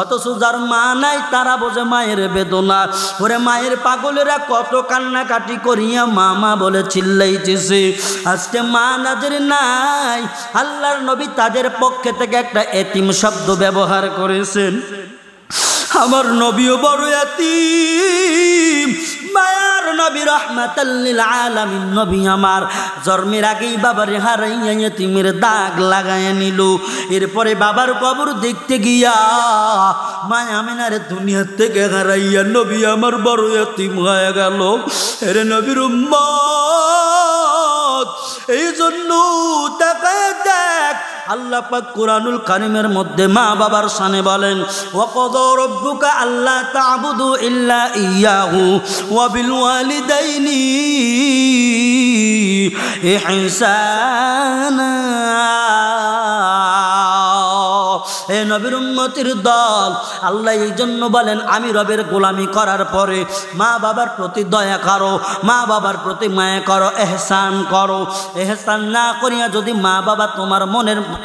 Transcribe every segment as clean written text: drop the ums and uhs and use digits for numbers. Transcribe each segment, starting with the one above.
অথচ যার মা নাই তারা বোঝে মায়ের বেদনা। ওরে মায়ের পাগলেরা কত কান্নাকাটি করিয়া মা মা বলে চিল্লাইতেছে। আজকে মা যাদের নাই, আল্লাহর নবী তাদের পক্ষে থেকে একটা এতিম শব্দ ব্যবহার করেছেন। আমার নবীও বড় এতিম, মায়ার নবী রাহমাতাল লিল আলামিন নবী আমার জন্মের আগেই বাবারে হারাইয়া এতিমের দাগ লাগাইয়া নিল। এরপরে বাবার কবর দেখতে গিয়া মায়া আমিনার দুনিয়া থেকে হারাইয়া নবী আমার বড় এতিম হয়ে গেল। এরে নবীর উম্মত, এই জন্য তাকায় দেখ আল্লাহ পাক কুরআনুল কারীমের মধ্যে মা বাবার শানে বলেন, ওয়াকাদা রাব্বুকা আল্লা তা'বুদু ইল্লা ইয়্যাহু ওয়া বিল ওয়ালিদাইনি ইহসানা। এ নবীর উম্মতের দল, আল্লাহ এই জন্য বলেন আমি রবের গোলামি করার পরে মা বাবার প্রতি দয়া করো, মা বাবার প্রতি মায়া করো, এহসান করো। এহসান না করিয়া যদি মা বাবা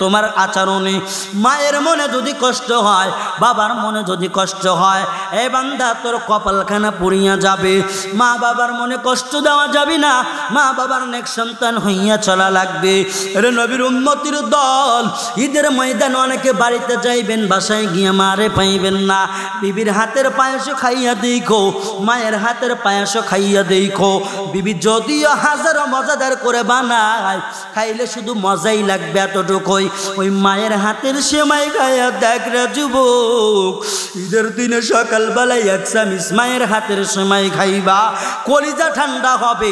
তোমার আচরণে মায়ের মনে যদি কষ্ট হয়, বাবার মনে যদি কষ্ট হয়, এ বান্দা তোর কপালখানা পুড়িয়া যাবে। মা বাবার মনে কষ্ট দেওয়া যাবে না, মা বাবার নেক সন্তান হইয়া চলা লাগবে। রে নবীর উম্মতের দল, ঈদের ময়দান অনেকে বাড়িতে যাইবেন, বাসায় গিয়ে মারে পাইবেন না। বিবির হাতের পায়েসও খাইয়া দেখো, মায়ের হাতের পায়েসও খাইয়া দেখো। বিবি যদিও হাজারো মজাদার করে বানায়, খাইলে শুধু মজাই লাগবে এতটুকুই। ওই মায়ের হাতের সেমাই খাইয়া দেখ রে যুবক, ঈদের দিনে সকালবেলায় এক চামিচ মায়ের হাতের সেমাই খাইবা, কলিজা ঠান্ডা হবে,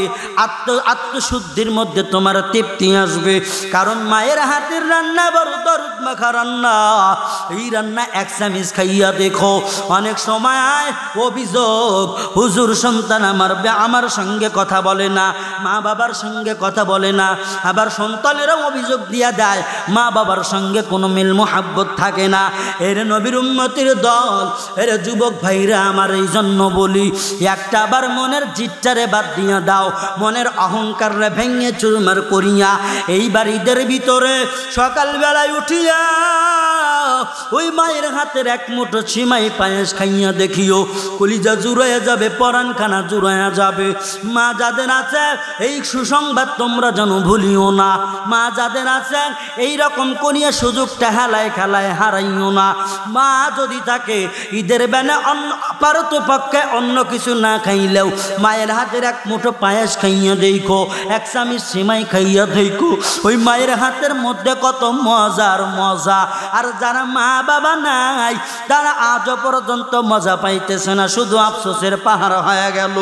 আত্মশুদ্ধির মধ্যে তোমার তৃপ্তি আসবে। কারণ মায়ের হাতের রান্না বড় দরদ মাখা রান্না। এই রান্না এক চামিচ খাইয়া দেখো। অনেক সময় অভিযোগ, হুজুর সন্তান আমার সঙ্গে কথা বলে না, মা বাবার সঙ্গে কথা বলে না। আবার সন্তানেরাও অভিযোগ দিয়া দেয় মা বাবার সঙ্গে কোনো মিল মোহাব্বত থাকে না। এর নবীর উম্মতের দল, এর যুবক ভাইরা আমার এই জন্য বলি, একটা আবার মনের জিট্টারে বাদ দিয়া দাও, মনের অহংকারে ভেঙে চুরমার করিয়া এইবার ঈদের ভিতরে সকালবেলায় উঠিয়া ওই মায়ের হাতের এক মুঠো ছিমাই পায়েস খাইয়া দেখিও, কলিজা জুড়াইয়া যাবে, পরানখানা জুড়াইয়া যাবে। মা যাদের আছে এই সুসংবাদ তোমরা যেন ভুলিও না। মা যাদের আছেন এই রকম করিয়া সুযোগটা হেলায় খেলায় হারাইও না। মা যদি থাকে ঈদের বেলা পারত পক্ষে অন্য কিছু না খাইলেও মায়ের হাতের এক মুঠো পায়েস খাইয়া দেখো, এক চামিচ ছিমাই খাইয়া দেখো, ওই মায়ের হাতের মধ্যে কত মজার মজা। আর যারা মা বাবা নাই তারা আজও পর্যন্ত মজা পাইতেছে না, শুধু আফসোসের পাহাড় হয়ে গেল।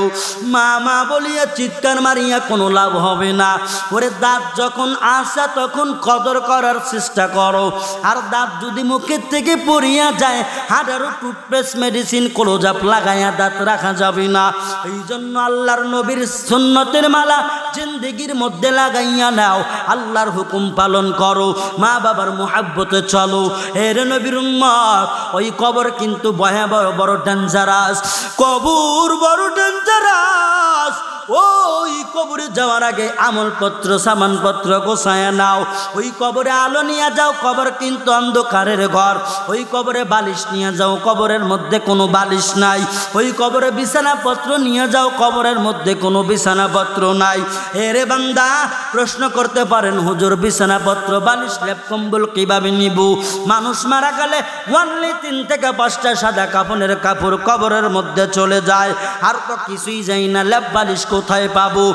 মা মা বলিয়া চিৎকার মারিয়া কোনো লাভ হবে না। ওরে দাঁত যখন আসে তখন কদর করার চেষ্টা করো। আর দাঁত যদি মুখের থেকে পড়িয়া যায়, হাজারো টুথপেস্ট মেডিসিন ক্লোজাপ লাগাইয়া দাঁত রাখা যাবে না। এই জন্য আল্লাহর নবীর সুন্নতের মালা জিন্দেগির মধ্যে লাগাইয়া নাও, আল্লাহর হুকুম পালন করো, মা বাবার মুহাব্বতে চলো। এর নবীর উম্মত, ওই কবর কিন্তু ভয়াবহ বড় ডেঞ্জারাস, কবর বড় ডেঞ্জারাস। ওই কবরে যাওয়ার আগে আমলপত্র সামানপত্র গোছায়া নাও। ওই কবরে আলো নিয়ে যাও, কবর কিন্তু অন্ধকারের ঘর। ওই কবরে বালিশ নিয়ে যাও, কবরের মধ্যে কোনো বালিশ নাই। ওই কবরে বিছানাপত্র নিয়ে যাও, কবরের মধ্যে কোনো বিছানাপত্র নাই। এরে বান্দা প্রশ্ন করতে পারেন, হুজুর বিছানাপত্র বালিশ লেপ কম্বল কিভাবে নিব? মানুষ মারা গেলে অনলি 3 থেকে 5টা সাদা কাফনের কাপড় কবরের মধ্যে চলে যায়, আর তো কিছুই যায় না। লেপ বালিশ কোথায় পাবো?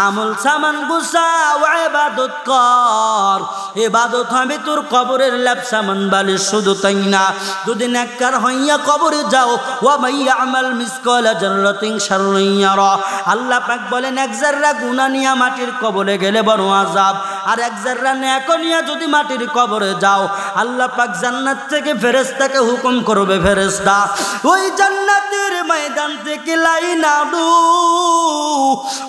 আমল সামান গুছাও, ইবাদত কর, ইবাদত হবে তোর কবরের লেপ সামান বালিশ। শুধু তাই না, যদি নেককার হইয়া কবরে যাও, ওয়া মাইয়া আমাল মিসকালা জাররাতিন শাররান ইয়ারা। আল্লাহ পাক বলেন এক জাররা গুনাহ নিয়া মাটির কবরে গেলে বড় আযাব, আর এক জাররা নেক নিয়া যদি মাটির কবরে যাও, আল্লাহ পাক জান্নাত থেকে ফেরেশতাকে হুকুম করবে, ফেরেশতা ওই জান্নাতের ময়দান থেকে লাইন আনো,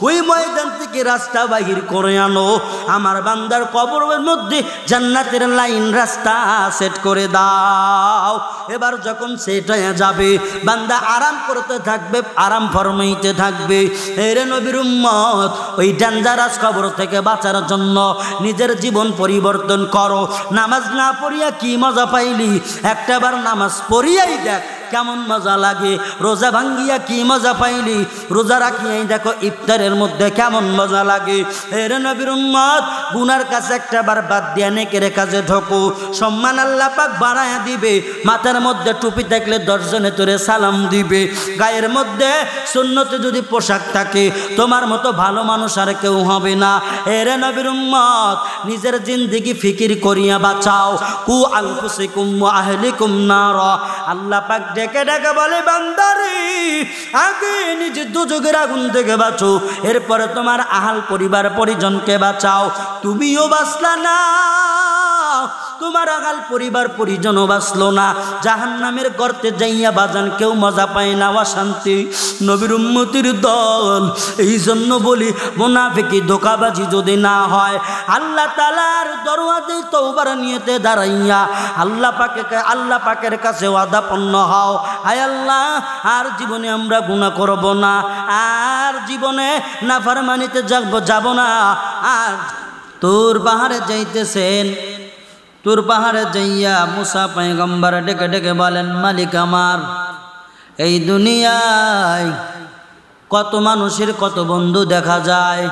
ওই ময়দান থেকে রাস্তা বাহির করে আনো, আমার বান্দার কবরের মধ্যে জান্নাতের লাইন রাস্তা সেট করে দাও। এবার যখন সেট হয়ে যাবে, বান্দা আরাম করতে থাকবে, আরাম ফরমাইতে থাকবে। এর নবীর উম্মত, ওই ডেঞ্জারাস কবর থেকে বাঁচার জন্য নিজের জীবন পরিবর্তন করো। নামাজ না পড়িয়া কি মজা পাইলি, একটাবার নামাজ পড়িয়াই দেখ কেমন মজা লাগে। রোজা ভাঙ্গিয়া কি মজা পাইলি, রোজা রাখিয়াই দেখো ইফতারের মধ্যে কেমন মজা লাগে। এর নবীর উম্মত, গুনার কাছে একটাবার বাদ দিয়া নেকের কাজে ঢোকো, সম্মান আল্লাহ পাক বাড়ায়া দিবে। মাথার মধ্যে টুপি থাকলে 10 জনে তোরে সালাম দিবে। গায়ের মধ্যে সুন্নতে যদি পোশাক থাকে, তোমার মতো ভালো মানুষ আর কেউ হবে না। এর নবীর উম্মত, নিজের জিন্দেগি ফিকির করিয়া বাঁচাও। কু আনফুসিকুম ওয়া আহলিকুম নার। আল্লাহ পাক ডেকে ডেকে বলে, বান্দারে আগে নিজে দুজকের আগুন থেকে বাঁচো, এরপরে তোমার আহাল পরিবার পরিজনকে বাঁচাও। তুমিও বাঁচলা না, তোমার আগাল পরিবার পরিজনও বাঁচলো না। জাহান্নামের গর্তে যাইয়া বাজান কেউ মজা পায় না, অশান্তি। নবীর উম্মতির দল, এই জন্য বলি মুনাফিকি ধোঁকাবাজি যদি না হয়, আল্লাহ তাআলার দরওয়াজে তওবার নিয়তে দাঁড়াইয়া আল্লাহ পাকের কাছে ওয়াদাপন্ন হও, হায় আল্লাহ আর জীবনে আমরা গুনাহ করব না, আর জীবনে নাফরমানিতে যাব না। আর তোর পাহাড়ে যাইতেছেন, তোর পাহাড়ে যাইয়া মুসা পয়গম্বর ডেকে ডেকে বলেন, মালিক আমার, এই দুনিয়ায় কত মানুষের কত বন্ধু দেখা যায়,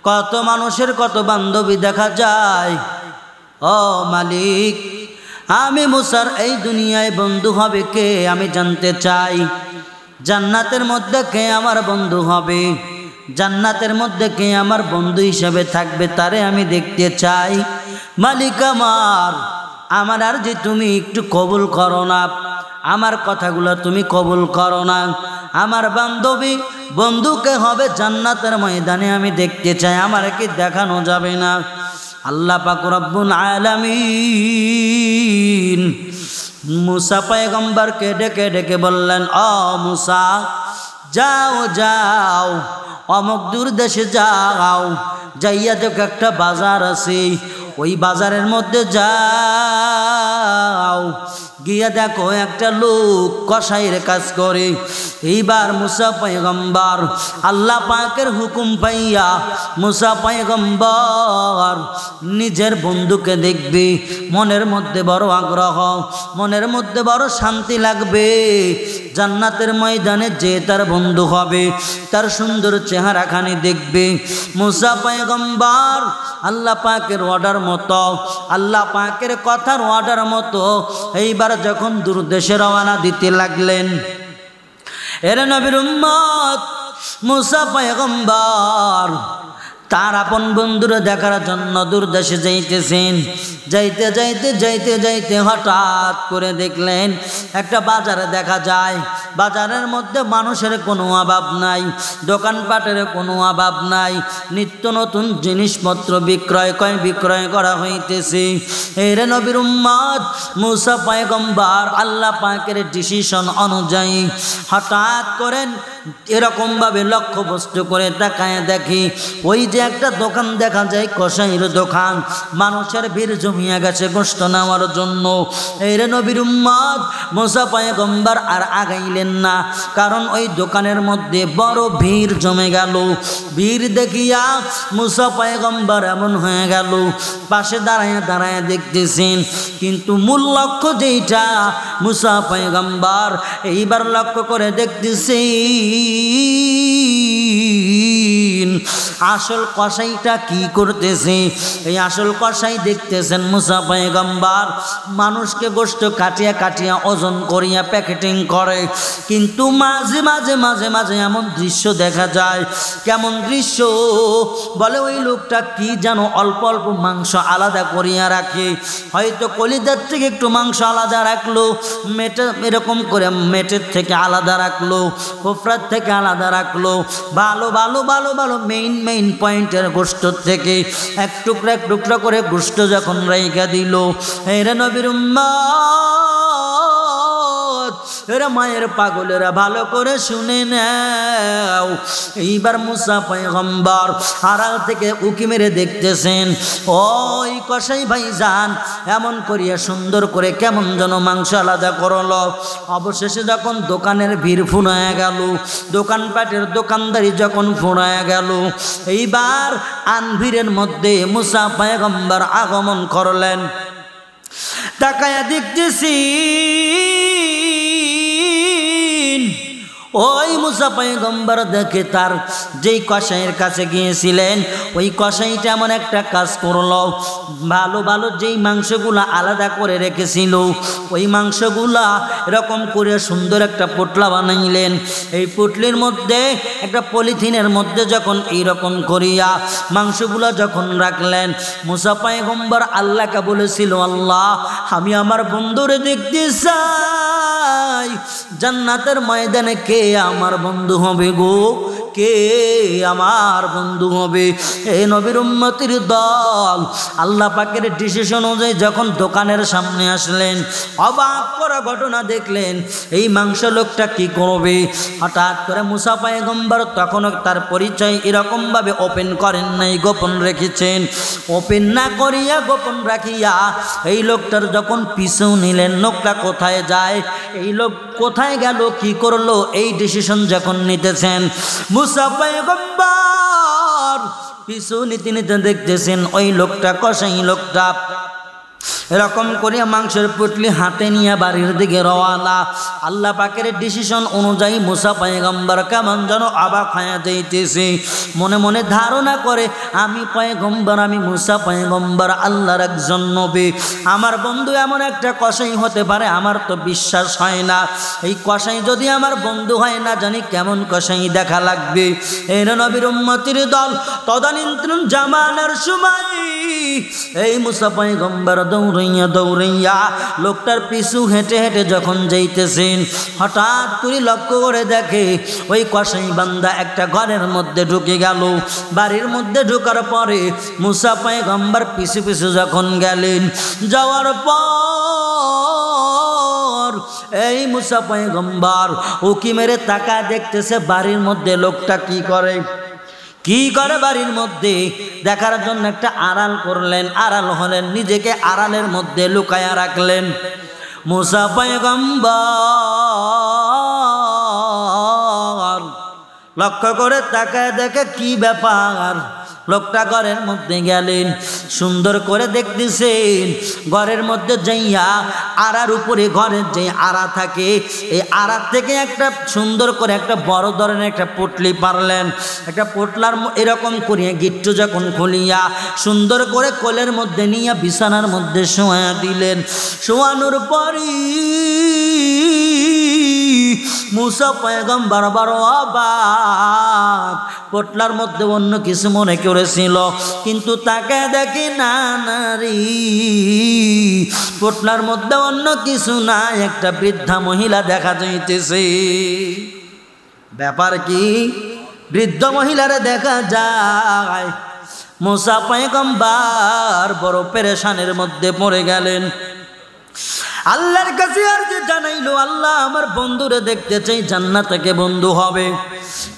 কত মানুষের কত বান্ধবী দেখা যায়। ও মালিক, আমি মুসার এই দুনিয়ায় বন্ধু হবে কে আমি জানতে চাই। জান্নাতের মধ্যে কে আমার বন্ধু হবে, জান্নাতের মধ্যে কে আমার বন্ধু হিসেবে থাকবে, তারে আমি দেখতে চাই। মালিক আমার আর যে তুমি একটু কবুল করো না, আমার কথাগুলো তুমি কবুল করো না। আমার বান্ধবী বন্ধুকে হবে জান্নাতের ময়দানে আমি দেখতে চাই, আমার কি দেখানো যাবে না? আল্লাহ পাক রব্বুল আলামিন মুসা পয়গম্বরকে ডেকে ডেকে বললেন, ও মুসা, যাও যাও অমুক দূর দেশে যাও, যাইয়া দেখো একটা বাজার আছে, ওই বাজারের মধ্যে যাও, গিয়া দেখো একটা লোক কসাইয়ের কাজ করে। এইবার মুসা পয়গম্বর আল্লাহ পাকের হুকুম পাইয়া মুসা পয়গম্বর নিজের বন্ধুকে দেখবে, মনের মধ্যে বড় আগ্রহ, মনের মধ্যে বড় শান্তি লাগবে। জান্নাতের ময়দানে যে তার বন্ধু হবে, তার সুন্দর চেহারাখানি দেখবে। মুসা পয়গম্বর আল্লাহ পাকের অর্ডার মতো, আল্লাহ পাকের কথার অর্ডার মতো এইবার যখন দূর দেশে রওনা দিতে লাগলেন, এর নবীর উম্মত মুসা পয়গম্বর তার আপন বন্ধুরা দেখার জন্য দূর দেশে যাইতেছেন। যাইতে যাইতে যাইতে যাইতে হঠাৎ করে দেখলেন একটা বাজারে দেখা যায়, বাজারের মধ্যে মানুষের কোনো অভাব নাই, দোকানপাটের কোনো অভাব নাই, নিত্য নতুন জিনিসপত্র বিক্রয় করা হইতেছে। এর নবীর উম্মত মুসা পয়গম্বর আল্লাহ পাকের ডিসিশন অনুযায়ী হঠাৎ করেন এরকমভাবে লক্ষ্য বস্তু করে তাকায় দেখি, ওই যে একটা দোকান দেখা যায় কসাইয়ের দোকান, মানুষের ভিড় জমিয়া গেছে গোশত নেওয়ার জন্য। এর নবীর উম্মত মুসা পয়গম্বর আর আগাইলেন না, কারণ ওই দোকানের মধ্যে বড় ভিড় জমে গেল। ভিড় দেখিয়া মুসা পয়গম্বর এমন হয়ে গেল, পাশে দাঁড়ায় দাঁড়ায় দেখতেছেন, কিন্তু মূল লক্ষ্য যেটা মুসা পয়গম্বর এইবার লক্ষ্য করে দেখতেছি আসল কসাইটা কি করতেছে। এই আসল কসাই দেখতেছেন মুসা পয়গম্বর মানুষকে গোশত কাটিয়া কাটিয়া ওজন করিয়া প্যাকেটিং করে, কিন্তু মাঝে মাঝে মাঝে মাঝে এমন দৃশ্য দেখা যায়। কেমন দৃশ্য? বলে ওই লোকটা কি যেন অল্প অল্প মাংস আলাদা করিয়া রাখে, হয়তো কলিজার থেকে একটু মাংস আলাদা রাখলো, এরকম করে মেটের থেকে আলাদা রাখলো, কোফরার থেকে আলাদা রাখলো, ভালো ভালো ভালো ভালো মেইন পয়েন্টের গোশত থেকে এক টুকরা করে গোশত যখন রাইখা দিল, এর নবীর উম্মত এরা মায়ের পাগলেরা ভালো করে শুনে নাও। এইবার মুসা পয়গম্বর আড়াল থেকে উকি মেরে দেখতেছেন, ওই কসাই ভাইজান এমন করিয়া সুন্দর করে কেমন যেন মাংস আলাদা করলো। অবশেষে যখন দোকানের ভিড় ফুরায়া গেল, দোকানপাটের দোকানদারি যখন ফুরায়া গেল, এইবার আনভিড়ের মধ্যে মুসা পয়গম্বর আগমন করলেন। তাকায়া দেখতেছি ওই মুসা পয়গম্বর দেখে তার যেই কসাইয়ের কাছে গিয়েছিলেন ওই কসাইটা এমন একটা কাজ করলো, ভালো ভালো যেই মাংসগুলা আলাদা করে রেখেছিল ওই মাংসগুলা এরকম করে সুন্দর একটা পোটলা বানাইলেন। এই পুটলির মধ্যে একটা পলিথিনের মধ্যে যখন এইরকম করিয়া মাংসগুলা যখন রাখলেন, মুসা পয়গম্বর আল্লাহকে বলেছিল, আল্লাহ আমি আমার বন্ধুরে দেখতে চাই, জান্নাতের ময়দানে কে আমার বন্ধু হবে গো, কে আমার বন্ধু হবে? এই নবীর উম্মতির দল আল্লাহ পাকের ডিসিশন অনুযায়ী যখন দোকানের সামনে আসলেন, অবাক করা ঘটনা দেখলেন। এই মাংস লোকটা কি করবে? হঠাৎ করে মুসা পয়গম্বর তখনও তার পরিচয় এরকমভাবে ওপেন করেন নাই, গোপন রেখেছেন। ওপেন না করিয়া গোপন রাখিয়া এই লোকটার যখন পিছু নিলেন, লোকটা কোথায় যায়, এই লোক কোথায় গেল, কি করলো, এই ডিসিশন যখন নিতেছেন, মুসা পয়গম্বর পিছু নিতে নিতে দেখতেছেন ওই লোকটা, কসাই লোকটা এরকম করিয়া মাংসের পুটলি হাতে নিয়ে বাড়ির দিকে রওয়ানা। আল্লাহ পাকের ডিসিশন অনুযায়ী মুসা পয়গম্বর কেমন যেন অবাক হয়ে যাইতেছে, মনে মনে ধারণা করে আমি পয়গম্বর, আমি মুসা পয়গম্বর আল্লাহর একজন নবী, আমার বন্ধু এমন একটা কসাই হতে পারে, আমার তো বিশ্বাস হয় না। এই কসাই যদি আমার বন্ধু হয়, না জানি কেমন কসাই দেখা লাগবে। এর নবীর উম্মতির দল তদানীন্তন জামানার সময় এই মুসা পয়গম্বর দৌড়াইয়া দৌড়াইয়া লোকটার পিছু হেঁটে হেঁটে যখন যাইতেছেন, হঠাৎ করে লক্ষ্য করে দেখে ওই কসাই বান্দা একটা ঘরের মধ্যে ঢুকে গেল। বাড়ির মধ্যে ঢোকার পরে মুসা পয়গম্বর পিছু পিছু যখন গেলেন, যাওয়ার পর এই মুসা পয়গম্বর উকি মেরে তাকা দেখতেছে বাড়ির মধ্যে লোকটা কি করে, কি করে বাড়ির মধ্যে দেখার জন্য একটা আড়াল করলেন, আড়াল হলেন, নিজেকে আড়ালের মধ্যে লুকায়া রাখলেন। মুসা পয়গম্বর লক্ষ্য করে তাকায় দেখে কি ব্যাপার, লোকটা ঘরের মধ্যে গেলেন, সুন্দর করে দেখতেছেন ঘরের মধ্যে যাইয়া আড়ার উপরে ঘরের যে আড়া থাকে এই আড়ার থেকে একটা সুন্দর করে একটা বড় ধরনের একটা পুটলি পারলেন, একটা পোটলার এরকম করিয়া গিট্টু যখন খুলিয়া সুন্দর করে কোলের মধ্যে নিয়ে বিছানার মধ্যে শোয়া দিলেন। শোয়ানোর পরই মুসা পয়গম্বর বড় অবাক, পোটলার মধ্যে অন্য কিছু মনে করেছিল, কিন্তু তাকে দেখি না নারী, পোটলার মধ্যে অন্য কিছু না, একটা বৃদ্ধা মহিলা দেখা যাইতেছে। ব্যাপার কি? বৃদ্ধ মহিলারে দেখা যায়। মুসা পয়গম্বর বড় পেরেশানের মধ্যে পড়ে গেলেন। আল্লাহর কাছে আর যে জানাইলো, আল্লাহ আমার বন্ধুরে দেখতে চাই, জান্নাত থেকে বন্ধু হবে।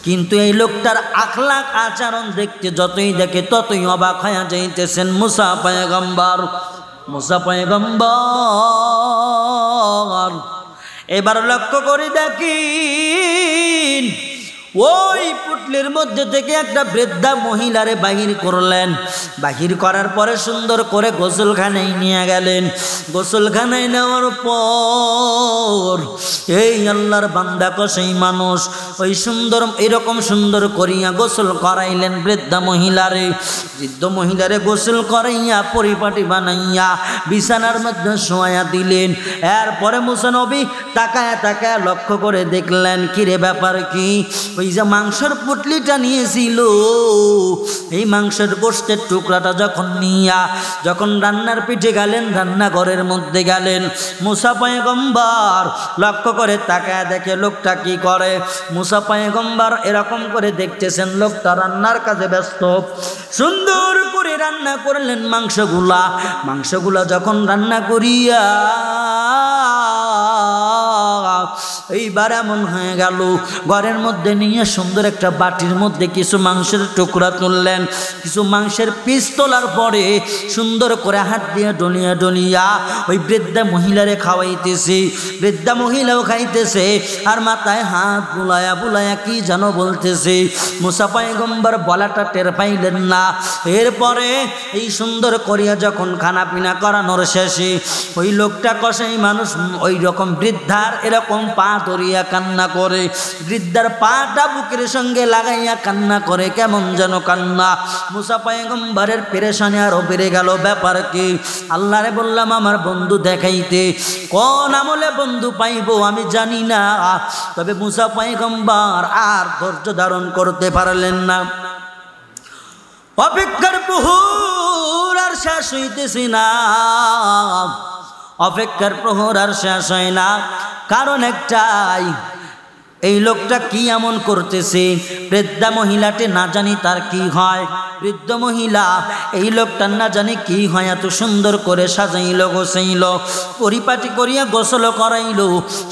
কিন্তু এই লোকটার আখলাক আচরণ দেখতে যতই দেখে ততই অবাক হয়ে যাইতেছেন মুসা পয়গম্বর। মুসা পয়গম্বর এবার লক্ষ্য করে দেখিন ওই পুটলির মধ্যে থেকে একটা বৃদ্ধা মহিলারে বাহির করলেন। বাহির করার পরে সুন্দর করে গোসলখানায় নিয়ে গেলেন। গোসলখানায় নেওয়ার পর এই আল্লাহর বান্দা কসাই মানুষ ওই সুন্দর এরকম সুন্দর করিয়া গোসল করাইলেন বৃদ্ধা মহিলারে। বৃদ্ধ মহিলারে গোসল করাইয়া পরিপাটি বানাইয়া বিছানার মধ্যে শোয়া দিলেন। এরপরে মুসা নবী তাকায় তাকায় লক্ষ্য করে দেখলেন, কিরে ব্যাপার কি? ওই যে মাংসের পুটলিটা নিয়েছিল, এই মাংসের গোশতের টুকরাটা যখন নিয়া যখন রান্নার পিঠে গেলেন, রান্নাঘরের মধ্যে গেলেন, মুসা পয়গম্বর লক্ষ্য করে তাকায় দেখে লোকটা কি করে। মুসা পয়গম্বর এরকম করে দেখতেছেন লোকটা রান্নার কাজে ব্যস্ত। সুন্দর করে রান্না করলেন মাংসগুলা যখন রান্না করিয়া এইবার এমন হয়ে গেল, ঘরের মধ্যে নিয়ে সুন্দর একটা বাটির মধ্যে কিছু মাংসের টুকরা তুললেন। কিছু মাংসের পিস তোলার পরে সুন্দর করে হাত দিয়ে ডলিয়া ডলিয়া ওই বৃদ্ধা মহিলারে খাওয়াইতেছে। বৃদ্ধা মহিলাও খাইতেছে আর মাথায় হাত বুলায়া বুলায়া কি যেন বলতেছে। মুসা পয়গম্বর বলাটা টের পাইলেন না। এরপরে এই সুন্দর করিয়া যখন খানা পিনা করানোর শেষে ওই লোকটা কষাই মানুষ ওই রকম বৃদ্ধার এরকম পা ধরিয়া কান্না করে, বৃদ্ধার পাটা বুকের সঙ্গে লাগাইয়া কান্না করে, কেমন যেন কান্না। মুসা পয়গম্বরের পেরেশানি আরো বেড়ে গেল। ব্যাপার কি? আল্লাহরে বললাম আমার বন্ধু দেখাইতে, কোন আমলে বন্ধু পাইবো আমি জানি না। তবে মুসা পয়গম্বর আর ধৈর্য ধারণ করতে পারলেন না। অপেক্ষার প্রহর আর শেষ হইতেছি না, অপেক্ষার প্রহর আর শেষ হয় না। কারণ একটাই, এই লোকটা কি এমন করতেছে? বৃদ্ধা মহিলাটি না জানি তার কি হয়। বৃদ্ধ মহিলা এই লোকটার না জানি কি হয়, এত সুন্দর করে সাজাইল গোছাইল, পরিপাটি করিয়া গোসল করাইল,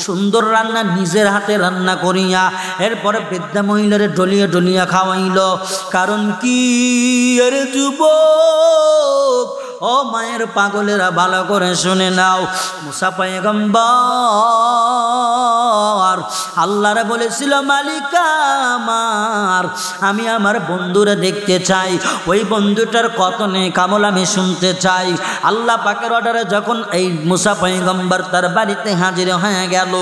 সুন্দর রান্না নিজের হাতে রান্না করিয়া এরপরে বৃদ্ধা মহিলারে ডলিয়া ডলিয়া খাওয়াইল। কারণ কি? আরে যুবক, ও মায়ের পাগলেরা ভালো করে শুনে নাও। মুসা পয়গম্বর আল্লাহরে বলেছিল, মালিকা আমার, আমি আমার বন্ধুরে দেখতে চাই, ওই বন্ধুটার কত নেক আমল আমি শুনতে চাই। আল্লাহ পাকের অর্ডারে যখন এই মুসা পয়গম্বর তার বাড়িতে হাজির হয়ে গেল,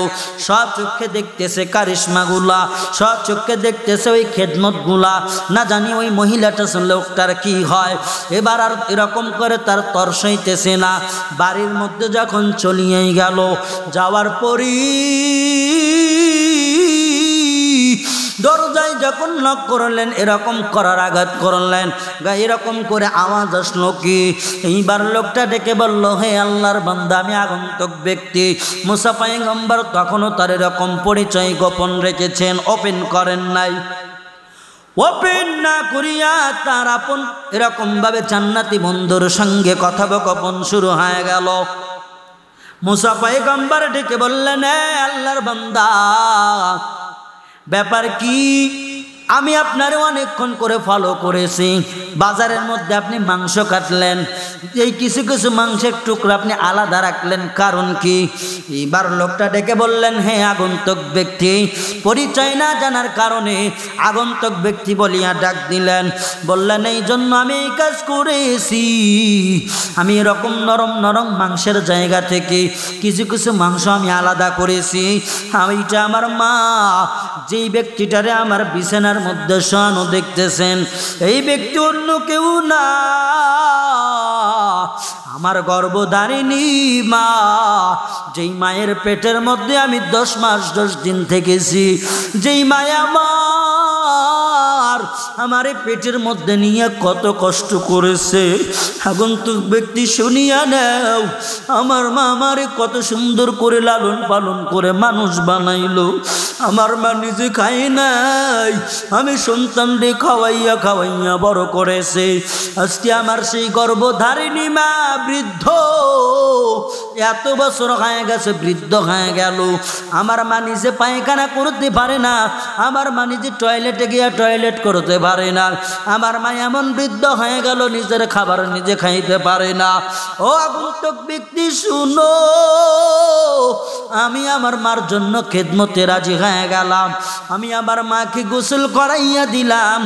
সব চোখে দেখতেছে কারিশমাগুলা, সব চোখে দেখতেছে ওই খেদমতগুলা। না জানি ওই মহিলাটা লোকটার কি হয়। এবার আর এরকম করে তার তর্স হইতেছে না। বাড়ির মধ্যে যখন চলিয়ে গেল, যাওয়ার পরই দরজায় যখন নক করলেন, এরকম করার আঘাত করলেন, এরকম করে আওয়াজ আসলো কি? এইবার লোকটা ডেকে বলল, হে আল্লাহর বান্দা, আমি আগন্তুক ব্যক্তি। মুসা পয়গম্বর তখনও তার এরকম পরিচয় গোপন রেখেছেন, ওপেন করেন নাই। ওপেন না করিয়া তার আপন এরকম ভাবে জান্নাতি বন্ধুর সঙ্গে কথোপকথন শুরু হয়ে গেল। মুসা পয়গম্বর ডেকে বললেন, হে আল্লাহর বান্দা, ব্যাপার কি? আমি আপনার অনেকক্ষণ করে ফলো করেছি। বাজারের মধ্যে আপনি মাংস কাটলেন, এই কিছু কিছু মাংসের টুকরা আপনি আলাদা রাখলেন, কারণ কি? এবার লোকটা ডেকে বললেন, হে আগন্তুক ব্যক্তি, পরিচয় না জানার কারণে আগন্তুক ব্যক্তি বলিয়া ডাক দিলেন। বললেন, এই জন্য আমি এই কাজ করেছি, আমি এরকম নরম নরম মাংসের জায়গা থেকে কিছু কিছু মাংস আমি আলাদা করেছি। এইটা আমার মা, যেই ব্যক্তিটারে আমার বিছানার মধ্যে শোয়ানো দেখতেছেন, এই ব্যক্তি অন্য কেউ না, আমার গর্ভধারিণী মা, যেই মায়ের পেটের মধ্যে আমি 10 মাস 10 দিন থেকেছি, যেই মায়া আমার পেটের মধ্যে নিয়ে কত কষ্ট করেছে। আগন্তুক ব্যক্তি শুনিয়া নাও, আমার মা আমারে কত সুন্দর করে লালন পালন করে মানুষ বানাইলো। আমার মা নিজে খায় নাই, আমি সন্তানরে খাওয়াইয়া খাওয়াইয়া বড় করেছে। আজকে আমার সেই গর্ভধারিণী মা বৃদ্ধ, এত বছর হয়ে গেছে, বৃদ্ধ হয়ে গেল। আমার মা নিজে পায়খানা করতে পারে না, আমার মা নিজে টয়লেটে গিয়া টয়লেট করতে পারে না, আমার মা এমন বৃদ্ধ হয়ে গেল নিজের খাবার নিজে খাইতে পারে না। ও আগন্তুক ব্যক্তি শুনো, আমি আমার মার জন্য খেদমতে রাজি হয়ে গেলাম। আমি আমার মাকে গোসল করাইয়া দিলাম।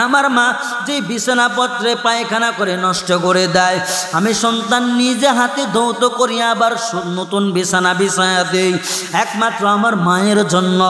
আমার মা যে বিছানাপত্রে পায়খানা করে নষ্ট করে দেয়, আমি সন্তান নিজে হাতে ধৌত করিয়া আবার নতুন বিছানা বিছায়া দেই, একমাত্র আমার মায়ের জন্য।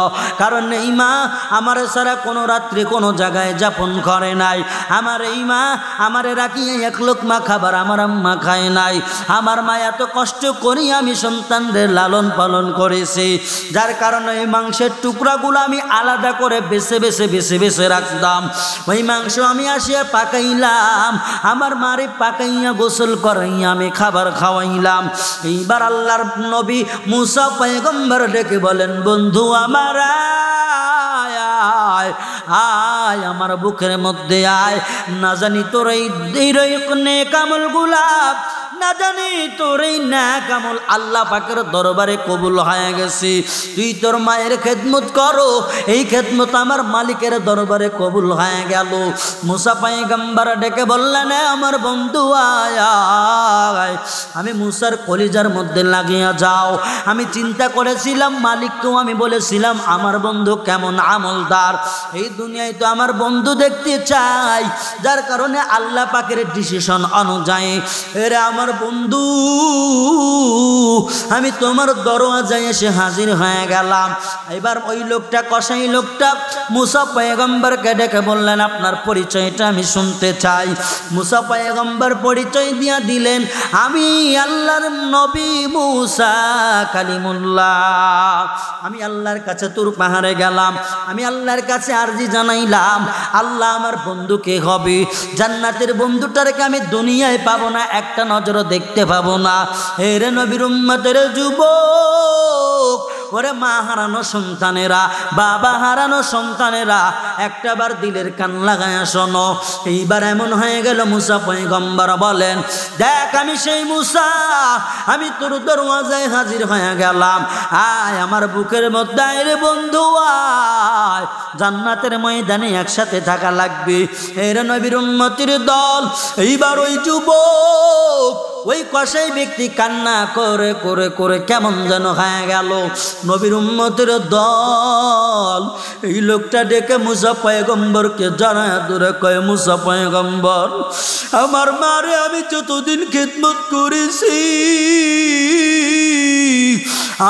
কারণ এই মা আমার ছাড়া কোনো রাত্রে কোনো জায়গায় যাপন করে নাই। আমার এই মা আমারে রাখিয়ে এক লোকমা খাবার আমার আম্মা খায় নাই। আমার মা এত কষ্ট করি আমি সন্তানদের লালন পালন করেছি, যার কারণে এই মাংসের টুকরাগুলো আমি আলাদা করে বেছে বেছে বেছে বেছে রাখতাম। ওই মাংস আমি আসিয়া পাকাইলাম, আমার মারে পাকাইয়া গোসল করাইয়া আমি খাবার খাওয়াইলাম। এইবার আল্লাহর নবী মুসা পয়গম্বর ডেকে বলেন, বন্ধু আমার আয় আয়, আমার বুকের মধ্যে আয়, না জানি তোর এই নেক আমলগুলা না জানি তোর এই নেক আমল আল্লাহ পাকের দরবারে কবুল হয়ে গেছে, তুই তোর মায়ের খেদমত করো, এই খেদমত আমার মালিকের দরবারে কবুল হয়ে গেল। মুসা পয়গম্বর ডেকে বললেন, আমার বন্ধু আয়, আমি মুসার কলিজার মধ্যে লাগিয়ে যাও। আমি চিন্তা করেছিলাম মালিককেও আমি বলেছিলাম আমার বন্ধু কেমন আমলদার, এই দুনিয়ায় তো আমার বন্ধু দেখতে চাই, যার কারণে আল্লাহ পাকের ডিসিশন অনুযায়ী এরে আমার বন্ধু আমি তোমার দরওয়াজায় এসে হাজির হয়ে গেলাম। এবার ওই লোকটা, কসাই লোকটা মুসা পয়গম্বরকে ডেকে বললেন, আপনার পরিচয়টা আমি শুনতে চাই। মুসা পয়গম্বর পরিচয় দিয়া দিলেন, আমি আল্লাহর নবী মুসা কালিমুল্লাহ। আমি আল্লাহর কাছে তুর পাহাড়ে গেলাম, আমি আল্লাহর কাছে আরজি জানাইলাম, আল্লাহ আমার বন্ধু কে হবে? জান্নাতের বন্ধুটাকে আমি দুনিয়ায় পাবো না, একটা নজরও দেখতে পাবো না। এরে নবীর উম্মতের যুবক, ওরে মা হারানো সন্তানেরা, বাবা হারানো সন্তানেরা, একটাবার দিলের কান লাগায় শোনো। এইবার এমন হয়ে গেল মুসা পয়গম্বর বলেন, দেখ আমি সেই মুসা, আমি তোর দরওয়াজায় হাজির হয়ে গেলাম, আয় আমার বুকের মধ্যে আয় রে বন্ধু আয়, জান্নাতের ময়দানে একসাথে থাকা লাগবে। এর নবীর উম্মতির দল, এইবার ওই যুবক, ওই কসাই ব্যক্তি কান্না করে করে করে কেমন যেন হয়ে গেল। নবীর উম্মতের দল এই লোকটা ডেকে মুসা পয়গম্বরকে জানায় দূরে কয়, মুসা পয়গম্বর, আমার মারে আমি যতদিন খিদমত করেছি,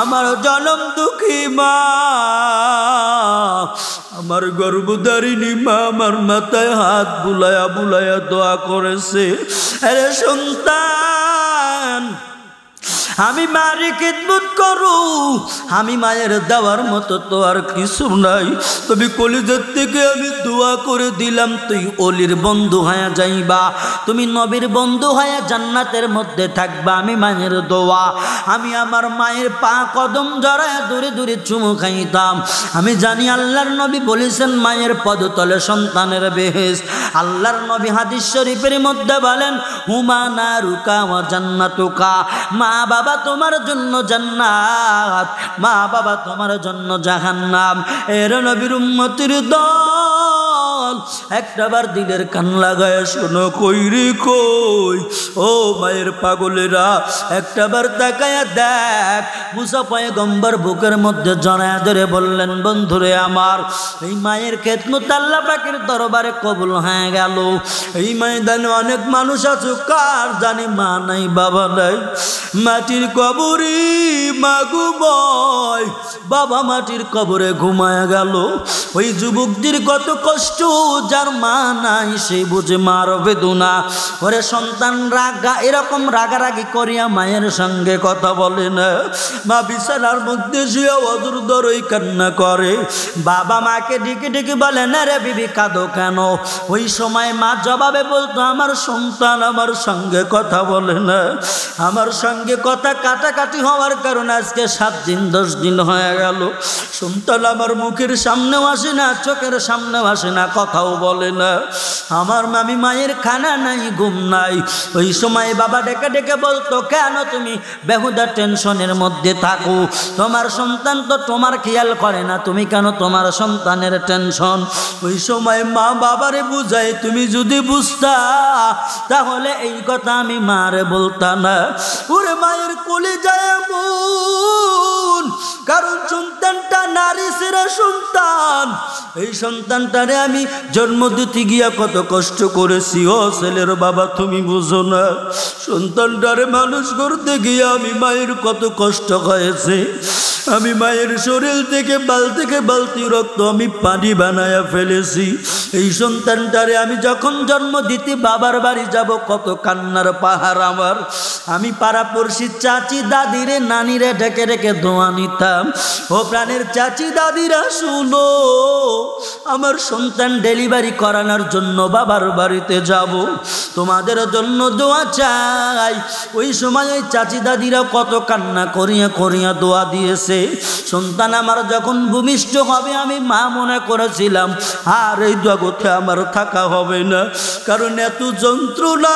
আমার জনম দুঃখী মা, আমার গর্ভধারিণী মা আমার মাথায় হাত বুলায়া বুলায়া দোয়া করেছে, আরে সন্তান আমি মারি খিদমত করু, আমি মায়ের দেওয়ার মতো তো আর কিছু নাই, তবে কলিজার থেকে আমি দোয়া করে দিলাম তুই অলির বন্ধু হয়ে যাইবা, তুমি নবীর বন্ধু হয়ে জান্নাতের মধ্যে থাকবা। আমি মায়ের দোয়া, আমি আমার মায়ের পা কদম জড়ায় দূরে দূরে চুমু খাইতাম। আমি জানি আল্লাহর নবী বলেছেন মায়ের পদতলে সন্তানের বেহেশত। আল্লাহর নবী হাদিস শরীফের মধ্যে বলেন, হুমা নারুকা ওয়া জান্নাতুকা, মা বাবা তোমার জন্য জান্নাত, মা বাবা তোমার জন্য জাহান্নাম। এর নবীর উম্মতির দল, একটাবার দিলের কান লাগায় শোনো, কই রে কই, ও মায়ের পাগলেরা, একটাবার তাকায়া দেখ। মুসা পয়গম্বর বুকের মধ্যে জড়ায়া ধরে বললেন, বন্ধুরে আমার, এই মায়ের খেদমত আল্লাহ পাকের দরবারে কবুল হয়ে গেল। এই ময়দানে অনেক মানুষ আছে, কার জানি মা নাই বাবা নাই, মাটির কবরে মাগুময় বাবা মাটির কবরে ঘুমায়া গেল। ওই যুবকদের কত কষ্ট, যার মা নাই সে বুঝে মার বেদনা। ওরে সন্তান রাগা এরকম রাগারাগি করিয়া মায়ের সঙ্গে কথা বলে না, মা বিছানার মধ্যে শুয়ে অদূর দরই কান্না করে। বাবা মাকে ডেকে ডেকে বলে, না রে বিবি কাঁদো কেন? ওই সময় মা জবাবে বলতো, আমার সন্তান আমার সঙ্গে কথা বলে না, আমার সঙ্গে কথা কাটাকাটি হওয়ার কারণে আজকে 7 দিন 10 দিন হয়ে গেল, সন্তান আমার মুখের সামনেও আসে না, চোখের সামনেও আসে না, কথাও বলে না। আমার আমি মায়ের খানা নাই, ঘুম নাই। ওই সময় বাবা ডেকে ডেকে বলতো, কেন তুমি বেহুদা টেনশনের মধ্যে থাকো? তোমার সন্তান তো তোমার খেয়াল করে না, তুমি কেন তোমার সন্তানের টেনশন? ওই সময় মা বাবারে বুঝায়, তুমি যদি বুঝতা তাহলে এই কথা আমি মারে বলতা না। ওরে মায়ের কোলে যায় এমন, কারণ সন্তানটা নারী সেরা সন্তান, এই সন্তানটারে আমি জন্ম দিতে গিয়া কত কষ্ট করেছি। ও ছেলের বাবা তুমি বুঝো না, সন্তানটারে মানুষ করতে গিয়া আমি মায়ের কত কষ্ট হয়েছে। আমি মায়ের শরীর থেকে বালতি রক্ত আমি পানি বানায়া ফেলেছি। এই সন্তানটারে আমি যখন জন্ম দিতে বাবার বাড়ি যাব, কত কান্নার পাহাড় আমার। আমি পাড়াপড়শি চাচি দাদিরে নানিরে ডেকে ডেকে দোয়া নিতাম, ও প্রাণের চাচি চাচি দাদিরা শুনো, আমার সন্তান ডেলিভারি করানোর জন্য বাবার বাড়িতে যাব, তোমাদের জন্য দোয়া চাই। ওই সময় ওই চাচি দাদিরা কত কান্না করিয়া করিয়া দোয়া দিয়েছে। সন্তান আমার যখন ভূমিষ্ঠ হবে আমি মা মনে করেছিলাম আর এই জগতে আমার থাকা হবে না, কারণ এত যন্ত্রণা,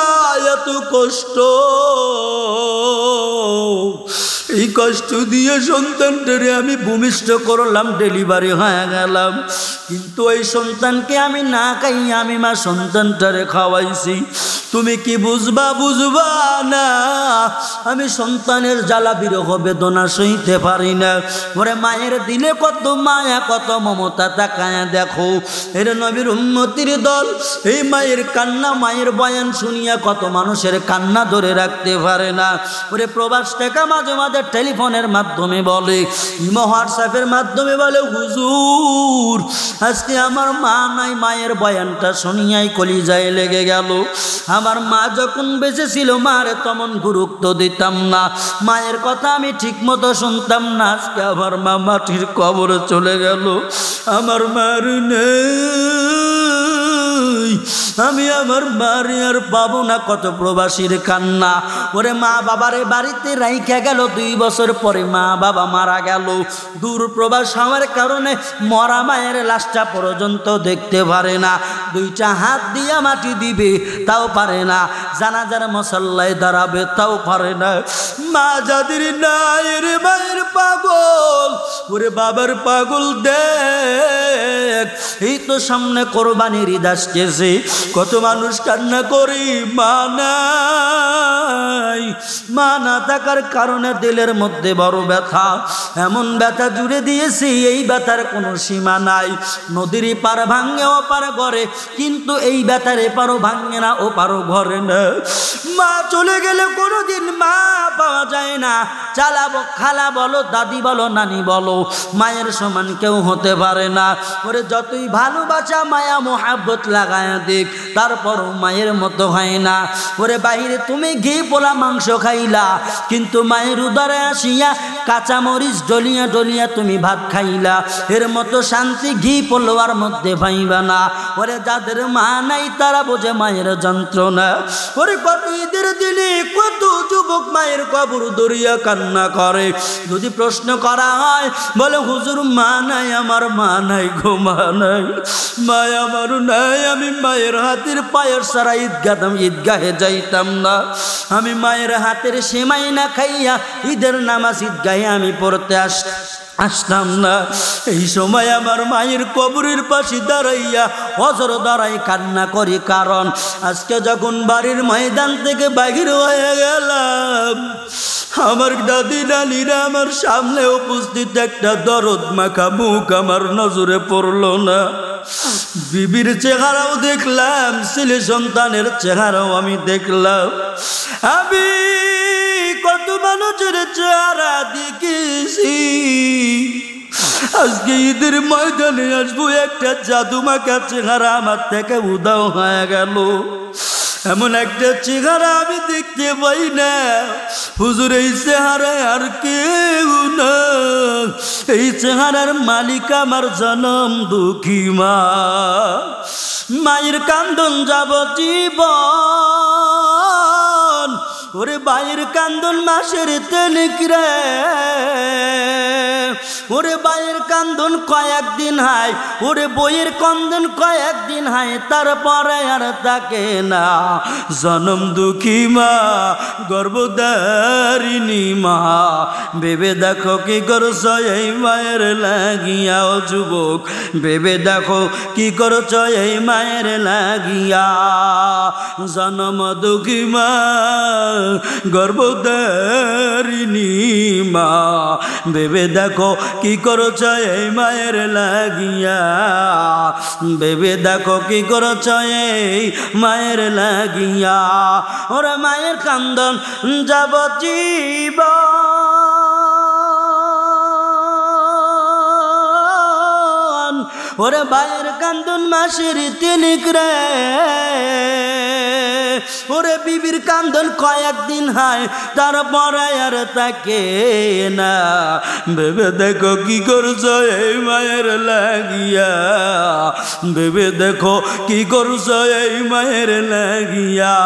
এত কষ্ট, এই কষ্ট দিয়ে সন্তানটারে আমি ভূমিষ্ঠ করলাম, ডেলিভারি হয়ে গেলাম। কিন্তু ওই সন্তানকে আমি না খাইয়া আমি মা সন্তানটারে খাওয়াইছি। তুমি কি বুঝবা? বুঝবা না। আমি সন্তানের জ্বালা বিরহ বেদনা সইতে পারি না। ওরে মায়ের দিলে কত মায়া, কত মমতা, তাকায়া দেখো। এর নবীর উম্মতির দল এই মায়ের কান্না, মায়ের বয়ান শুনিয়া কত মানুষের কান্না ধরে রাখতে পারে না। ওরে প্রবাস থেকে মাঝে মাঝে টেলিফোনের মাধ্যমে বলে, ইমো হোয়াটসঅ্যাপের মাধ্যমে বলে, হুজুর আজকে আমার মা নাই। মায়ের বয়ানটা শুনিয়াই কলিজায় লেগে গেল। আমার মা যখন বেঁচে ছিল মার তেমন গুরুত্ব দিতাম না, মায়ের কথা আমি ঠিক মতো শুনতাম না। আজকে আমার মা মাটির কবরে চলে গেল, আমার মার নেই, আমি আমার মারে আর পাবো না। কত প্রবাসীর কান্না। ওরে মা বাবারে বাড়িতে রাইখা গেল, 2 বছর পরে মা বাবা মারা গেল। দূর প্রবাস হওয়ার কারণে মরা মায়ের লাশটা পর্যন্ত দেখতে পারে না, 2টা হাত দিয়া মাটি দিবে তাও পারে না, জানাজার মুসল্লায় দাঁড়াবে তাও পারে না। মা যাদের নাই রে মায়ের পাগল, ওরে বাবার পাগল দেখ। এই তো সামনে কোরবানির ঈদ আসতেছে, কত মানুষ কান্না করি মা নাই। মা না থাকার কারণে দিলের মধ্যে বড় ব্যথা, এমন ব্যথা জুড়ে দিয়েছি এই ব্যথার কোনো সীমা নাই। নদীর পার ভাঙে ও পার ঘরে, কিন্তু এই ব্যথার এপারও ভাঙে না ও পারও ঘরে না। মা চলে গেলে কোনোদিন মা পাওয়া যায় না। চালাবো খালা বলো, দাদি বলো, নানি বলো, মায়ের সমান কেউ হতে পারে না। ওরে যতই ভালোবাসা মায়া মোহাব্বত লাগায় দিক, তারপরও মায়ের মতো হয় না। ওরে বাইরে তুমি ঘি পোলা মাংস খাইলা, কিন্তু মায়ের উদরে আসিয়া কাঁচামরিচ ডলিয়া ডলিয়া তুমি ভাত খাইলা, এর মতো শান্তি ঘি পোলোয়ার মধ্যে পাইবা না। ওরে যাদের মা নাই তারা বোঝে মায়ের যন্ত্রণা। ওরে কত ঈদের দিনে কত যুবক মায়ের কবর দরিয়া কান্না করে। যদি প্রশ্ন করা হয় বলে, হুজুর মা নাই, আমার মা নাই গো, মা নাই, মা আমার নাই। আমি মায়ের হাতের পায়ের সারা ঈদগাহে যাইতাম না, আমি মায়ের হাতের সেমাই না খাইয়া ঈদের নামাজ ঈদগাহে আমি পড়তে আসতাম না। এই সময় আমার মায়ের কবরের পাশে দাঁড়াইয়া অজর দাঁড়াই কান্না করি, কারণ আজকে যখন বাড়ির ময়দান থেকে বাহির হয়ে গেলাম, আমার দাদি নানিরা আমার সামনে উপস্থিত, একটা দরদ মাখা মুখ আমার নজরে পড়লো না। বিবির চেহারাও দেখলাম, ছেলে সন্তানের চেহারাও আমি দেখলাম। আমি কত মানুষের চেহারা দেখেছি, আজকে ঈদের ময়দানে আসবো, একটা জাদু মাখা চেহারা আমার থেকে উদাও হয়ে গেল। এমন একটা চেহারা আমি দেখতে পাই না। হুজুর এই চেহারায় আর কেউ না, এই চেহারার মালিক আমার জনম দুঃখী মা। মায়ের কান্দন যাবজ্জীবন, ওরে বাইয়ের কান্দন মাসের তেলিক রে, ওরে বাইয়ের কান্দন কয়েকদিন হয়, ওরে বইয়ের কান্দন কয়েকদিন হয়, তারপরে আর থাকে না। জনম দুঃখী মা, গর্ভধারিণী মা, ভেবে দেখো কি করছ এই মায়ের লাগিয়া। ও যুবক ভেবে দেখো কি করছ এই মায়ের লাগিয়া। জনম দুঃখী মা, গর্ভধারিণী মা, ভেবে দেখো কি করছ এই মায়ের লাগিয়া। ভেবে দেখো কি করছ এই মায়ের লাগিয়া। ওরা মায়ের কান্দন যাবজ্জীবন, ওরে ভাইয়ের কান্দন মাসের তিনিক রে, ওরে বিবির কান্দন কয়েকদিন হয় তারপরে আর তাকে না। ভেবে দেখো কি করছো এই মায়ের লাগিয়া, ভেবে দেখো কি করছো এই মায়ের লাগিয়া।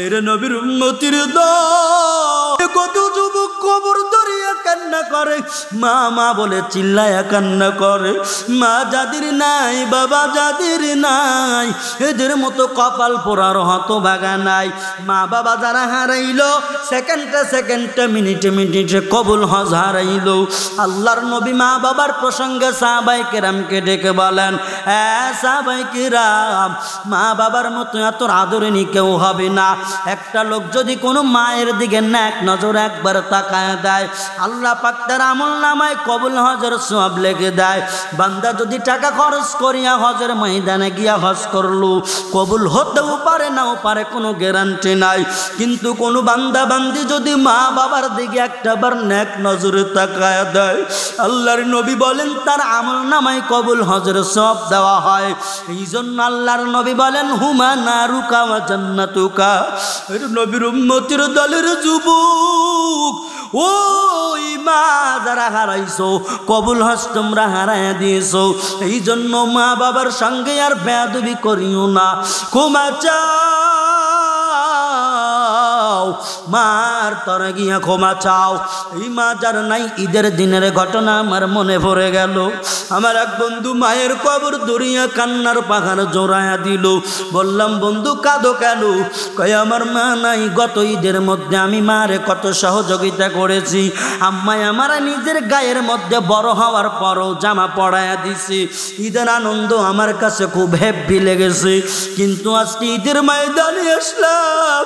এর নবীর উম্মতির দল কত যুবক কবর ধরিয়া কান্না করে, মা মা বলে চিল্লায়া কান্না করে। মা যাদের নাই, বাবা যাদের নাই, এদের মতো কপাল পোড়ার হতভাগা নাই। মা বাবা যারা হারাইলো, সেকেন্ডে সেকেন্ডে মিনিটে মিনিটে কবুল হজ হারাইলো। আল্লাহর নবী মা বাবার প্রসঙ্গে সাহাবায়ে কেরামকে ডেকে বলেন, হ্যাঁ সাহাবায়ে কেরাম, মা বাবার মতো এত আদরণী কেউ হবে না। একটা লোক যদি কোনো মায়ের দিকে নেক নজর একবার তাকায় দেয়, আল্লাহ পাক তার আমলনামায় কবুল হজের সওয়াব লিখে দেয়। বান্দা যদি টাকা খরচ করিয়া হজের ময়দানে গিয়া হজ করলো, কবুল হতেও পারে নাও পারে, কোনো গ্যারান্টি নাই। কিন্তু কোনো বান্দা বান্দি যদি মা বাবার দিকে একটাবার নেক নজরে তাকায় দেয়, আল্লাহর নবী বলেন তার আমলনামায় কবুল হজের সওয়াব দেওয়া হয়। এই জন্য আল্লাহর নবী বলেন, হুমা নারুকা ওয়া জান্নাতুকা। এর নবীর উম্মতের দলের যুবক, ওই মা যারা হারাইছো, কবুল হজ তোমরা হারাইয়া দিয়েছো। এই জন্য মা বাবার সঙ্গে আর বেয়াদবি করিও না, ক্ষমা চাও, মার তরে গিয়া ক্ষমা চাও। এই মা যার নাই, ঈদের দিনের ঘটনা আমার মনে পড়ে গেল। আমার এক বন্ধু মায়ের কবর ধরিয়া কান্নার পাহাড় জোড়ায়া দিল। বললাম, বন্ধু কাঁদো কেন? কয় আমার মা নাই। গত ঈদের মধ্যে আমি মারে কত সহযোগিতা করেছি, আম্মায় আমার নিজের গায়ের মধ্যে বড় হওয়ার পরও জামা পরাইয়া দিছি। ঈদের আনন্দ আমার কাছে খুব হেভি লেগেছে। কিন্তু আজকে ঈদের ময়দানে আসলাম,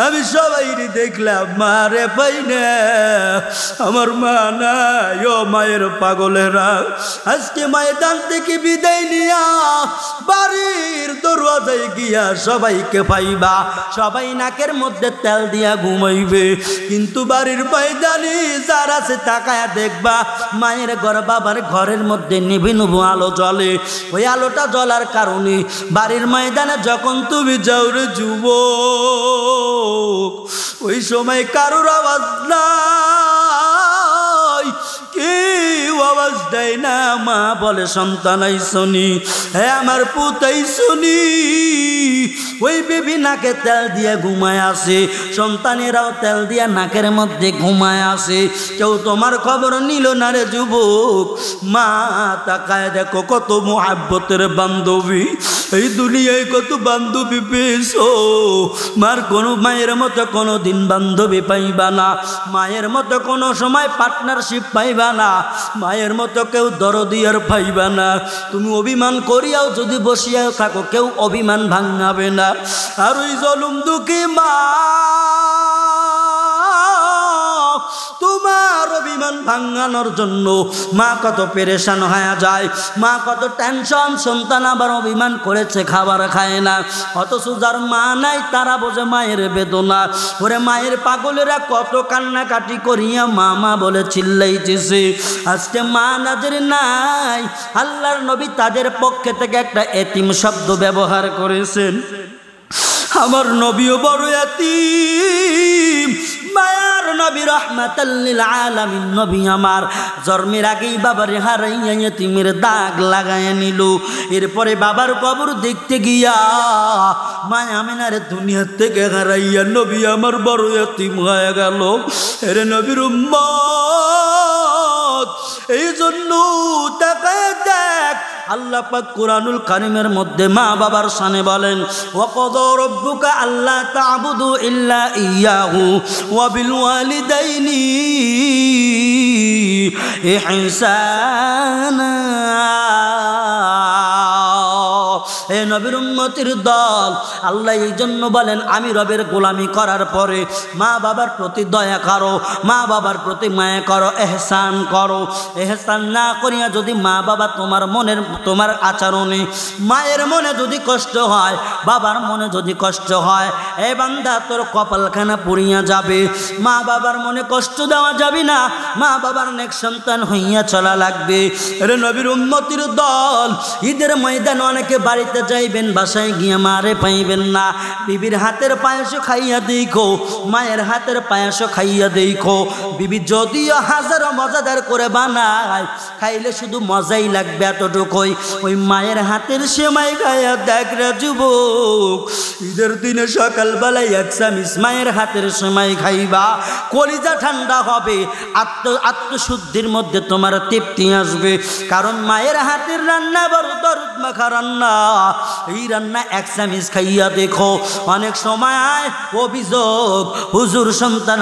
আমি সবাই দেখলাম মারে পাই না, আমার মা নাই। ও মায়ের পাগলেরা, আজকে ময়দান থেকে বিদায় নিয়া বাড়ির দরওয়াজায় গিয়া সবাইকে পাইবা, সবাই নাকের মধ্যে তেল দিয়া ঘুমাইবে। কিন্তু বাড়ির ময়দানে যারা আছে তাকায়া দেখবা মায়ের ঘর, বাবার ঘরের মধ্যে নিভে নিভু আলো জ্বলে। ওই আলোটা জ্বলার কারণে বাড়ির ময়দানে যখন তুমি যাও রে যুবক, ওই সময় কারোর আওয়াজ নাই, কেউ আওয়াজ দেয় না। মা বলে, সন্তান আই শুনি, হ্যাঁ আমার পুতাই শুনি। ওই বেবি নাকে তেল দিয়ে ঘুমায় আসে, সন্তানেরাও তেল দিয়া নাকের মধ্যে ঘুমায় আসে। কেউ তোমার খবর নিল না রে যুবক। মা তাকায় দেখো কত মুহাব্বতের বান্ধবী, এই দুনিয়ায় কত বান্ধবী পেয়েছো। মার কোনো মায়ের মতো কোনো দিন বান্ধবী পাইবা না, মায়ের মতো কোনো সময় পার্টনারশিপ পাইবা না, মায়ের মতো কেউ দরদি আর পাইবা না। তুমি অভিমান করিয়াও যদি বসিয়া থাকো, কেউ অভিমান ভাঙাবে না। আর ওই জলুম দুঃখী মা তোমার অভিমান ভাঙানোর জন্য মা কত পেরেশান হয়ে যায়, মা কত টেনশন। সন্তান আবার অভিমান করেছে, খাবার খায় না, অথচ যার মা নাই তারা বোঝে মায়ের বেদনা। ওরে মায়ের পাগলেরা কত কান্নাকাটি করিয়া মা মা বলে চিল্লাইতেছে। আজকে মা যাদের নাই, আল্লাহর নবী তাদের পক্ষে থেকে একটা এতিম শব্দ ব্যবহার করেছেন। আমার নবীও বড় এতিম, মায়ার নবী রাহমাতাল লিল আলামিন নবী আমার জন্মের আগেই বাবারে হারাইয়া এতিমের দাগ লাগাইয়া নিল। এরপরে বাবার কবর দেখতে গিয়া মায়া আমিনার দুনিয়া থেকে হারাইয়া নবী আমার বড় এতিম হয়ে গেল। এরে নবীর উম্মত, এই জন্য তাকায় দেখ, আল্লাহ পাক কুরআনুল কারীমের মধ্যে মা বাবার শানে বলেন, ওয়া ক্বাদা রাব্বুকা আল্লা তা'বুদু ইল্লা ইয়্যাহু ওয়া বিল ওয়ালিদাইনি ইহসানা। এ নবীর উম্মতির দল, আল্লাহ এই জন্য বলেন আমি রবের গোলামি করার পরে মা বাবার প্রতি দয়া করো, মা বাবার প্রতি মায়া করো, এহসান করো। এহসান না করিয়া যদি মা বাবা তোমার আচরণে মায়ের মনে যদি কষ্ট হয়, বাবার মনে যদি কষ্ট হয়, এ বান্দা তোর কপালখানা পুড়িয়া যাবে। মা বাবার মনে কষ্ট দেওয়া যাবে না, মা বাবার নেক সন্তান হইয়া চলা লাগবে। রে নবীর উম্মতির দল, ঈদের ময়দান অনেকে বাড়িতে যাইবেন, বাসায় গিয়া মারে পাইবেন না। বিবির হাতের পায়েসও খাইয়া দেখো, মায়ের হাতের পায়েসও খাইয়া দেখো। বিবি যদিও হাজারো মজাদার করে বানায়, খাইলে শুধু মজাই লাগবে এতটুকুই। ওই মায়ের হাতের সেমাই খাইয়া দেখ রে যুবক, ঈদের দিনে সকালবেলায় এক চামিচ মায়ের হাতের সেমাই খাইবা, কলিজা ঠান্ডা হবে, আত্মশুদ্ধির মধ্যে তোমার তৃপ্তি আসবে। কারণ মায়ের হাতের রান্না বড় দরদ মাখা রান্না। এই রান্না এক চামিচ খাইয়া দেখো। অনেক সময় অভিযোগ, হুজুর সন্তান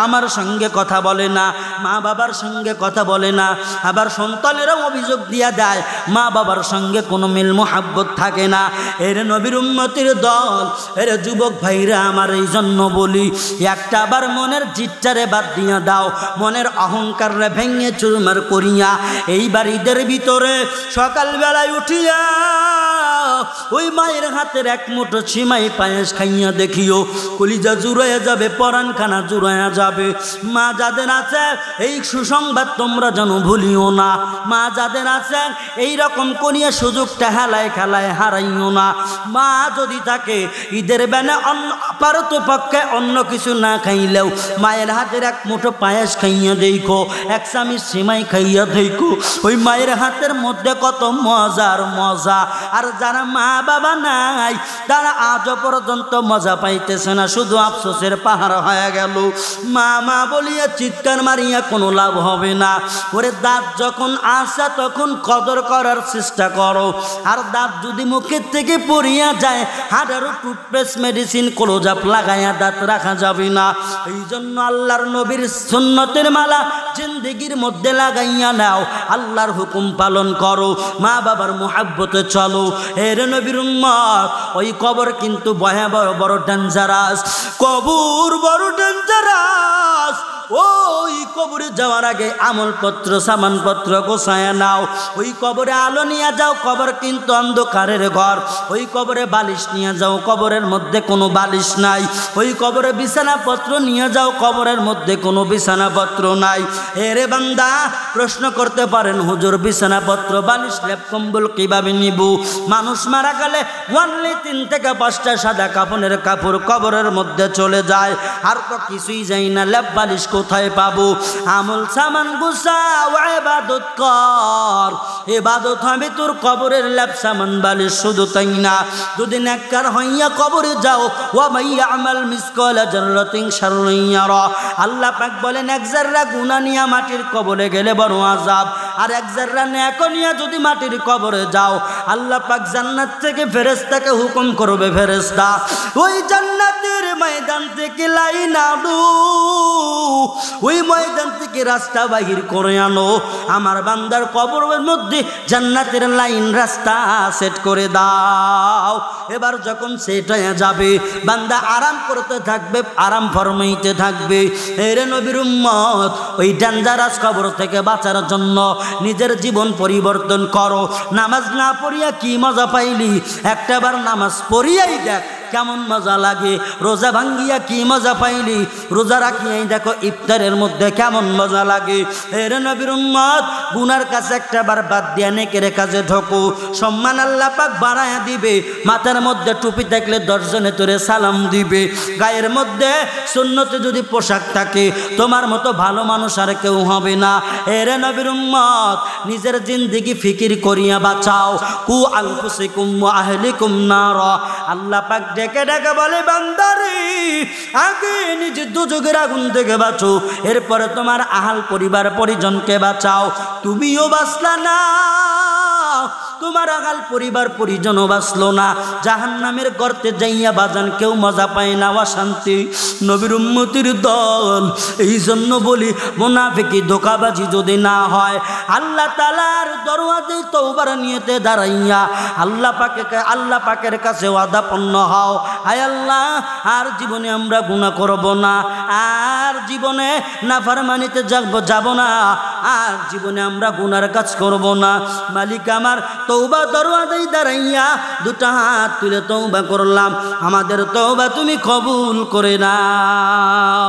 আমার সঙ্গে কথা বলে না, মা বাবার সঙ্গে কথা বলে না। আবার সন্তানেরাও অভিযোগ দিয়া দেয় মা বাবার সঙ্গে কোনো মিল মোহাব্বত থাকে না। এর নবীর উম্মতির দল, এর যুবক ভাইরা আমার এই জন্য বলি, একটা আবার মনের জিট্টারে বাদ দিয়া দাও, মনের অহংকারে ভেঙে চুরমার করিয়া এইবার ঈদের ভিতরে সকালবেলায় উঠিয়া ওই মায়ের হাতের এক মুঠো ছিমাই পায়েস খাইয়া দেখিও, কলিজা জুড়াইয়া যাবে, পরাণখানা জুড়াইয়া যাবে। মা যাদের আছে এই সুসংবাদ তোমরা যেন ভুলিও না। মা যাদের আছেন এই রকম করিয়া সুযোগটা হেলায় খেলায় হারাইও না। মা যদি থাকে ঈদের বেলা পারতপক্ষে অন্য কিছু না খাইলেও মায়ের হাতের এক মুঠো পায়েস খাইয়া দেখো, এক চামিচ সিমাই খাইয়া দেখো। ওই মায়ের হাতের মধ্যে কত মজার মজা। আর যারা মা বাবা নাই তারা আজও পর্যন্ত মজা পাইতেছে না, শুধু আফসোসের পাহাড় হয়ে গেল। মা মা বলিয়া চিৎকার মারিয়া কোনো লাভ হবে না। ওরে দাঁত যখন আসে তখন কদর করার চেষ্টা করো। আর দাঁত যদি মুখের থেকে পড়িয়া যায়, হাজারো টুথপেস্ট মেডিসিন ক্লোজাপ লাগাইয়া দাঁত রাখা যাবে না। এই জন্য আল্লাহর নবীর সুন্নতের মালা জিন্দেগির মধ্যে লাগাইয়া নাও, আল্লাহর হুকুম পালন করো, মা বাবার মুহাব্বতে চলো। এর নবীর উম্মত, ওই কবর কিন্তু ভয়াবহ বড় ডেঞ্জারাস, কবর বড় ডেঞ্জারাস। ওই কবরে যাওয়ার আগে আমলপত্র সামানপত্র গোছায়া নাও। ওই কবরে আলো নিয়ে যাও, কবর কিন্তু অন্ধকারের ঘর। ওই কবরে বালিশ নিয়ে যাও, কবরের মধ্যে কোনো বালিশ নাই। ওই কবরে বিছানাপত্র নিয়ে যাও, কবরের মধ্যে কোনো বিছানাপত্র নাই। এরে বান্দা প্রশ্ন করতে পারেন, হুজুর বিছানাপত্র বালিশ লেপ কম্বল কিভাবে নিব? মানুষ মারা গেলে অনলি 3 থেকে 5টা সাদা কাফনের কাপড় কবরের মধ্যে চলে যায়, আর তো কিছুই যায় না। লেপ বালিশ কোথায় পাবো? আমল সামান গুছাও, ইবাদত কর। ইবাদত হবে তোর কবরের লেপ সামান বালিশ। শুধু তাই না, যদি নেককার হইয়া কবরে যাও, ওয়া মাইয়া আমাল মিসকালা জাররাতিন শাররান ইয়ারা। আল্লাহ পাক বলেন, এক জাররা গুনাহ নিয়া মাটির কবরে গেলে বড় আযাব, আর এক জাররা নেক নিয়া যদি মাটির কবরে যাও, আল্লাহ পাক জান্নাত থেকে ফেরেশতাকে হুকুম করবে, ফেরেশতা ওই জান্নাতের ময়দান থেকে লাইন আনো, ওই ময়দান থেকে রাস্তা বাহির করে আনো, আমার বান্দার কবরের মধ্যে জান্নাতের লাইন রাস্তা সেট করে দাও। এবার যখন সেট হয়ে যাবে, বান্দা আরাম করতে থাকবে, আরাম ফরমাইতে থাকবে। এরে নবীর উম্মত, ওই ডেঞ্জারাস কবর থেকে বাঁচার জন্য নিজের জীবন পরিবর্তন করো। নামাজ না পড়িয়া কি মজা পাইলি? একটাবার নামাজ পড়িয়াই দেখ কেমন মজা লাগে। রোজা ভাঙ্গিয়া কি মজা পাইলি? রোজা রাখিয়াই দেখো ইফতারের মধ্যে কেমন মজা লাগে। এর নবীর উম্মত, গুনার কাছে একটাবার বাদ দিয়া নেকের কাজে ঢোকো, সম্মান আল্লাহ পাক বাড়ায়া দিবে। মাথার মধ্যে টুপি থাকলে 10 জনে তোরে সালাম দিবে। গায়ের মধ্যে সুন্নতে যদি পোশাক থাকে, তোমার মতো ভালো মানুষ আর কেউ হবে না। এর নবীর উম্মত, নিজের জিন্দেগি ফিকির করিয়া বাঁচাও। কু আনফুসিকুম ওয়া আহলিকুম নার। আল্লাহ পাক ডেকে ডেকে বলে, বান্দারে আগে নিজে দুজকের আগুন থেকে বাঁচো, এরপরে তোমার আহাল পরিবার পরিজনকে বাঁচাও। তুমিও বাঁচলা না, তোমার আগাল পরিবার পরিজনও বাঁচলো না, জাহান্নামের গর্তে যাইয়া বাজান কেউ মজা পায় না, অশান্তি। নবীর উম্মতির দল, এই জন্য বলি মুনাফিকি ধোঁকাবাজি যদি না হয়, আল্লাহ তাআলার দরওয়াজে তওবার নিয়তে দাঁড়াইয়া আল্লাহ পাকের কাছে ওয়াদাপন্ন হও, হায় আল্লাহ আর জীবনে আমরা গুনাহ করব না, আর জীবনে নাফরমানিতে যাব না, আর জীবনে আমরা গুনার কাজ করব না। মালিক আমার তওবা দরওয়াজায় দাঁড়াইয়া দুটা হাত তুলে তওবা করলাম, আমাদের তওবা তুমি কবুল করে নাও।